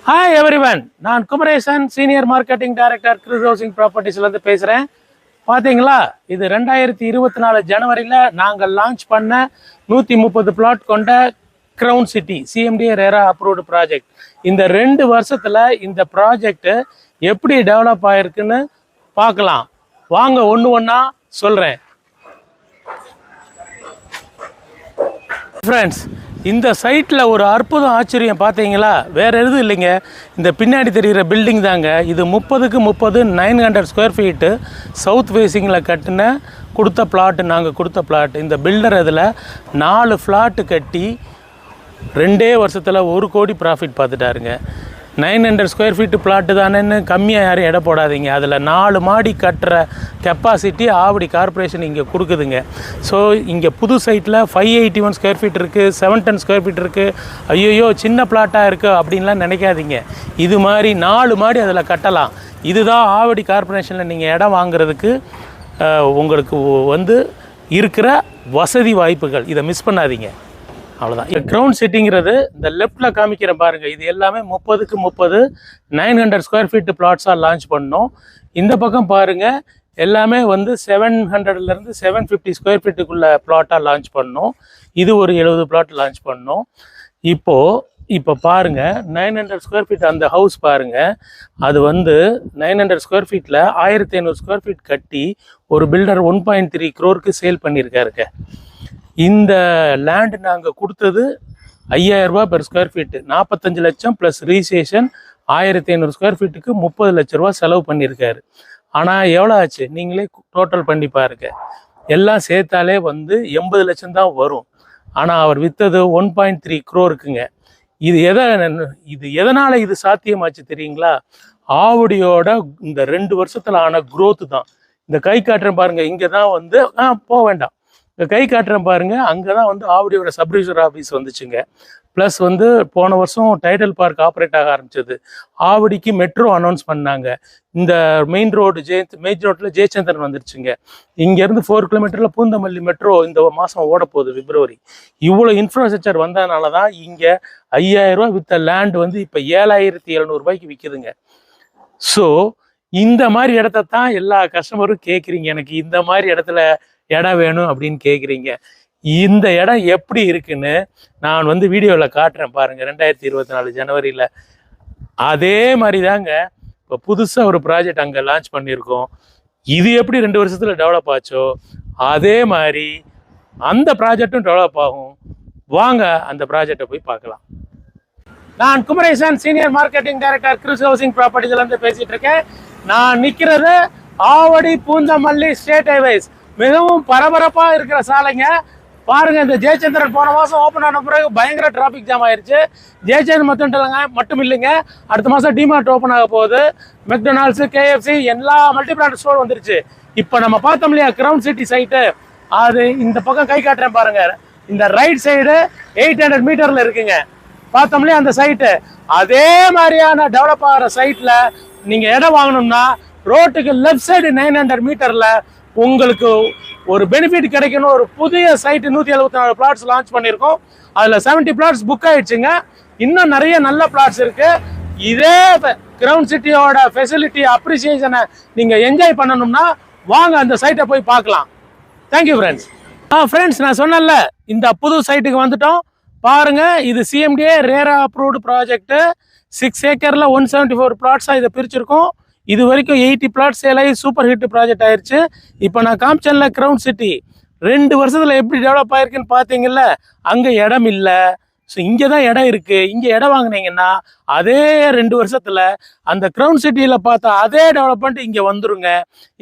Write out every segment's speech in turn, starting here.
Hi everyone, நான் Kumaresan, senior marketing director, Chris housing ப்ராப்பர்ட்டிஸ்லேருந்து பேசுகிறேன். பார்த்தீங்களா, இது 2024 ஜனவரியில் நாங்கள் லான்ச் பண்ண 130 பிளாட் கொண்ட க்ரௌன் சிட்டி சிஎம்டிஏ ரேரா அப்ரூவ்டு ப்ராஜெக்ட். இந்த 2 வருஷத்தில் இந்த ப்ராஜெக்டு எப்படி டெவலப் ஆகிருக்குன்னு பார்க்கலாம். வாங்க ஒன்று ஒன்றா சொல்கிறேன். ஃப்ரெண்ட்ஸ், இந்த சைட்டில் ஒரு அற்புதம் ஆச்சரியம் பார்த்தீங்களா? வேறு எதுவும் இல்லைங்க, இந்த பின்னாடி தெரிகிற பில்டிங் தாங்க. இது 30க்கு 30 900 ஸ்கொயர் ஃபீட்டு சவுத் ஃபேஸிங்கில் கட்டின கொடுத்த பிளாட்டு. நாங்கள் கொடுத்த பிளாட். இந்த பில்டர் இதில் 4 ஃப்ளாட்டு கட்டி 2 வருஷத்தில் 1 கோடி ப்ராஃபிட் பார்த்துட்டாருங்க. 900 ஸ்கொயர் ஃபீட்டு பிளாட்டு தானேன்னு கம்மியாக யாரும் எடை போடாதீங்க. அதில் 4 மாடி கட்டுற கெப்பாசிட்டி ஆவடி கார்பரேஷன் இங்கே கொடுக்குதுங்க. ஸோ இங்கே புது சைட்டில் 581 ஸ்கொயர் ஃபீட் இருக்குது, 710 ஸ்கொயர் ஃபீட் இருக்குது. ஐயோ சின்ன பிளாட்டாக இருக்குது அப்படின்லாம் நினைக்காதீங்க. இது மாதிரி 4 மாடி அதில் கட்டலாம். இதுதான் ஆவடி கார்பரேஷனில் நீங்கள் இடம் வாங்குறதுக்கு உங்களுக்கு இருக்கிற வசதி வாய்ப்புகள். இதை மிஸ் பண்ணாதீங்க. அவ்வளோதான். கிரவுண்ட் சிட்டிங்கிறது இந்த லெஃப்டில் காமிக்கிற பாருங்கள். இது எல்லாமே 30க்கு 30 900 ஸ்கொயர் ஃபீட்டு பிளாட்ஸாக லான்ச் பண்ணோம். இந்த பக்கம் பாருங்கள், எல்லாமே 700லேருந்து 750 ஸ்கொயர் ஃபீட்டுக்குள்ள பிளாட்டாக லான்ச் பண்ணோம். இது ஒரு 70 பிளாட் லான்ச் பண்ணோம். இப்போ பாருங்கள், 900 ஸ்கொயர் ஃபீட் அந்த ஹவுஸ் பாருங்கள். அது 900 ஸ்கொயர் ஃபீட்டில் 1500 ஸ்கொயர் ஃபீட் கட்டி ஒரு பில்டர் 1.3 crore சேல் பண்ணியிருக்காருங்க. இந்த லேண்டு நாங்கள் கொடுத்தது 5000 ரூபா பெர் ஸ்கொயர் ஃபீட்டு. 45 லட்சம் ப்ளஸ் ரீசேஷன் 1500 ஸ்கொயர் ஃபீட்டுக்கு 30 லட்ச ரூபா செலவு பண்ணியிருக்காரு. ஆனால் எவ்வளோ ஆச்சு நீங்களே டோட்டல் பண்ணி பாருங்க. எல்லாம் சேர்த்தாலே 80 லட்சம் தான் வரும். ஆனால் அவர் விற்றது 1.3 crore. இது எதனால் இது சாத்தியமாச்சு தெரியுங்களா? ஆவடியோட இந்த 2 வருஷத்தில் ஆன குரோத்து தான். இந்த கை காட்டுறேன் பாருங்கள். இங்கே தான் போக வேண்டாம், இந்த கை காட்டுறேன் பாருங்கள். அங்கே தான் ஆவடியோட சப்ரிஜிஸ்டர் ஆஃபீஸ் வந்துச்சுங்க. ப்ளஸ் போன வருஷம் டைடல் பார்க் ஆப்ரேட் ஆக ஆரம்பிச்சது. ஆவடிக்கு மெட்ரோ அனௌன்ஸ் பண்ணாங்க. இந்த மெயின் ரோட்டில் ஜெயச்சந்திரன் வந்துருச்சுங்க. இங்கேருந்து 4 கிலோமீட்டரில் பூந்தமல்லி மெட்ரோ இந்த மாதம் ஓட போகுது, பிப்ரவரி. இவ்வளோ இன்ஃப்ராஸ்ட்ரக்சர் வந்ததுனால தான் இங்கே 5000 ரூபா விற்ற லேண்டு இப்போ 7700 ரூபாய்க்கு விற்குதுங்க. ஸோ இந்த மாதிரி இடத்த தான் எல்லா கஸ்டமரும் கேட்குறீங்க. எனக்கு இந்த மாதிரி இடத்துல இடம் வேணும் அப்படின்னு கேட்குறீங்க. இந்த இடம் எப்படி இருக்குன்னு நான் வீடியோவில் காட்டுறேன் பாருங்கள். 2024 ஜனவரியில் அதே மாதிரி தாங்க இப்போ புதுசாக ஒரு ப்ராஜெக்ட் அங்கே லான்ச் பண்ணியிருக்கோம். இது எப்படி 2 வருஷத்தில் டெவலப் ஆச்சோ அதே மாதிரி அந்த ப்ராஜெக்டும் டெவலப் ஆகும். வாங்க அந்த ப்ராஜெக்டை போய் பார்க்கலாம். நான் Kumaresan, senior marketing director, Chris housing ப்ராப்பர்ட்டிஸ்லேருந்து பேசிகிட்டு இருக்கேன். நான் நிற்கிறது ஆவடி பூந்தமல்லி ஸ்டேட் ஹைவேஸ். மிகவும் பரபரப்பாக இருக்கிற சாலைங்க. பாருங்க, இந்த ஜெயச்சந்திரன் போன மாதம் ஓப்பன் ஆன பிறகு பயங்கர டிராஃபிக் ஜாம் ஆயிடுச்சு. ஜெயச்சந்திரன் மட்டும் இல்லைங்க, அடுத்த மாதம் டிமார்ட் ஓப்பன் ஆக போகுது. மெக்டொனால்ட்ஸு, கேஎஃப்சி எல்லா மல்டி பிராண்ட் ஸ்டோர் வந்துருச்சு. இப்போ நம்ம பார்த்தோம் இல்லையா கிரவுண்ட் சிட்டி சைட்டு, அது இந்த பக்கம் கை காட்டுறேன் பாருங்க. இந்த ரைட் சைடு 800 மீட்டரில் இருக்குங்க. பார்த்தோம் இல்லையா அந்த சைட்டு. அதே மாதிரியான டெவலப் ஆகிற சைட்டில் நீங்கள் இடம் வாங்கணும்னா ரோட்டுக்கு லெஃப்ட் சைடு 900 மீட்டரில் உங்களுக்கு ஒரு பெனிஃபிட் கிடைக்கணும். ஒரு புதிய சைட்டு 174 பிளாட்ஸ் லான்ச் பண்ணியிருக்கோம். அதில் 70 பிளாட்ஸ் புக் ஆயிடுச்சுங்க. இன்னும் நிறைய நல்ல பிளாட்ஸ் இருக்கு. இதே கிரவுண்ட் சிட்டியோட ஃபெசிலிட்டி அப்ரிசியேஷனை நீங்கள் என்ஜாய் பண்ணணும்னா வாங்க அந்த சைட்டை போய் பார்க்கலாம். Thank you friends. ஃப்ரெண்ட்ஸ், நான் சொன்னேன்ல, இந்த புது சைட்டுக்கு வந்துட்டோம் பாருங்க. இது சிஎம்டிஏ ரேரா அப்ரூவ்டு ப்ராஜெக்ட். 6 ஏக்கரில் 174 பிளாட்ஸாக இதை பிரிச்சிருக்கோம். இது வரைக்கும் 80 பிளாட் சேல் ஆகி சூப்பர் ஹிட் ப்ராஜெக்ட் ஆயிடுச்சு. இப்போ நான் காமிச்சேன்ல கிரவுண்ட் சிட்டி 2 வருஷத்தில் எப்படி டெவலப் ஆயிருக்குன்னு பார்த்தீங்கல்ல. அங்கே இடம் இல்லை, ஸோ இங்கே தான் இடம் இருக்குது. இங்கே இடம் வாங்கினீங்கன்னா அதே 2 வருஷத்தில் அந்த கிரவுண்ட் சிட்டியில் பார்த்தா அதே டெவலப்மெண்ட் இங்கே வந்துருங்க.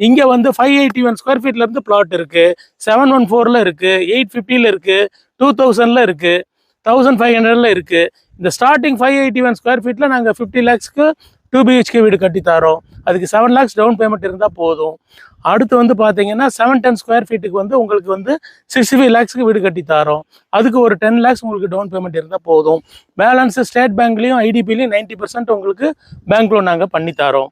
இங்கே 581 ஸ்கொயர் ஃபீட்லேருந்து பிளாட் இருக்குது, 714ல் இருக்குது, 850ல் இருக்குது, 2000ல் இருக்குது, 1500ல் இருக்குது. இந்த ஸ்டார்டிங் 581 ஸ்கொயர் ஃபீட்டில் நாங்கள் 50 lakhsக்கு 2 BHK வீடு கட்டி தரோம். அதுக்கு 7 lakhs டவுன் பேமெண்ட் இருந்தால் போதும். அடுத்து பார்த்தீங்கன்னா 710 ஸ்கொயர் ஃபீட்டுக்கு உங்களுக்கு 65 lakhsக்கு வீடு கட்டி தரோம். அதுக்கு ஒரு 10 lakhs உங்களுக்கு டவுன் பேமெண்ட் இருந்தால் போதும். பேலன்ஸ் ஸ்டேட் பேங்க்லேயும் ஐடிபிலையும் 90% உங்களுக்கு பேங்க் லோன் நாங்கள் பண்ணி தரோம்.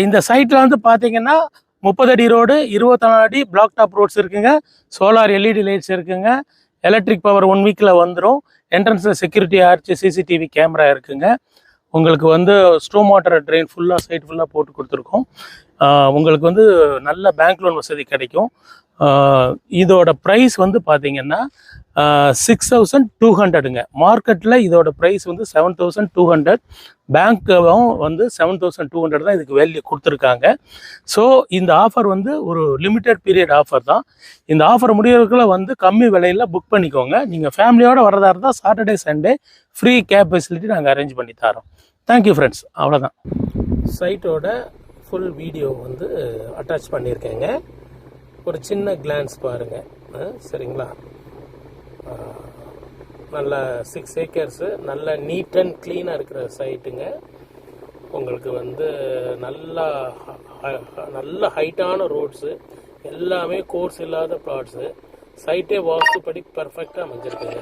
இந்த சைட்டில் பார்த்தீங்கன்னா 30 அடி ரோடு, 24 அடி பிளாக் டாப் ரோட்ஸ் இருக்குங்க. சோலார் LED லைட்ஸ் இருக்குங்க. எலக்ட்ரிக் பவர் 1 வீக்கில் வந்துடும். என்ட்ரன்ஸில் செக்யூரிட்டி ஆர்ச், சிசிடிவி கேமரா இருக்குங்க. உங்களுக்கு வந்து ஸ்ட்ரோம் வாட்டர் ட்ரெயின் ஃபுல்லாக சைட் ஃபுல்லாக போட்டு கொடுத்துருக்கோம். உங்களுக்கு வந்து நல்ல பேங்க் லோன் வசதி கிடைக்கும். இதோட ப்ரைஸ் வந்து பார்த்தீங்கன்னா 6200ங்க. மார்க்கெட்டில் இதோட ப்ரைஸ் வந்து 7200. பேங்க்கும் வந்து 7200 தான் இதுக்கு வேல்யூ கொடுத்துருக்காங்க. ஸோ இந்த ஆஃபர் வந்து ஒரு லிமிட்டட் பீரியட் ஆஃபர் தான். இந்த ஆஃபர் முடியறதுக்குள்ள வந்து கம்மி விலையில் புக் பண்ணிக்கோங்க. நீங்கள் ஃபேமிலியோடு வரதா இருந்தால் Saturday Sunday free cab facility நாங்கள் அரேஞ்ச் பண்ணி தரோம். Thank you friends. அவ்வளோதான். சைட்டோட ஃபுல் வீடியோ வந்து அட்டாச் பண்ணியிருக்கேங்க. ஒரு சின்ன கிளான்ஸ் பாருங்கள். சரிங்களா? நல்ல 6 ஏக்கர்ஸு, நல்ல நீட் அண்ட் க்ளீனாக இருக்கிற சைட்டுங்க. உங்களுக்கு வந்து நல்ல ஹைட்டான ரோட்ஸு, எல்லாமே கோர்ஸ் இல்லாத ப்ளாட்ஸு. சைட்டே வாஸ்துப்படி பர்ஃபெக்டாக அமைஞ்சிருக்குங்க.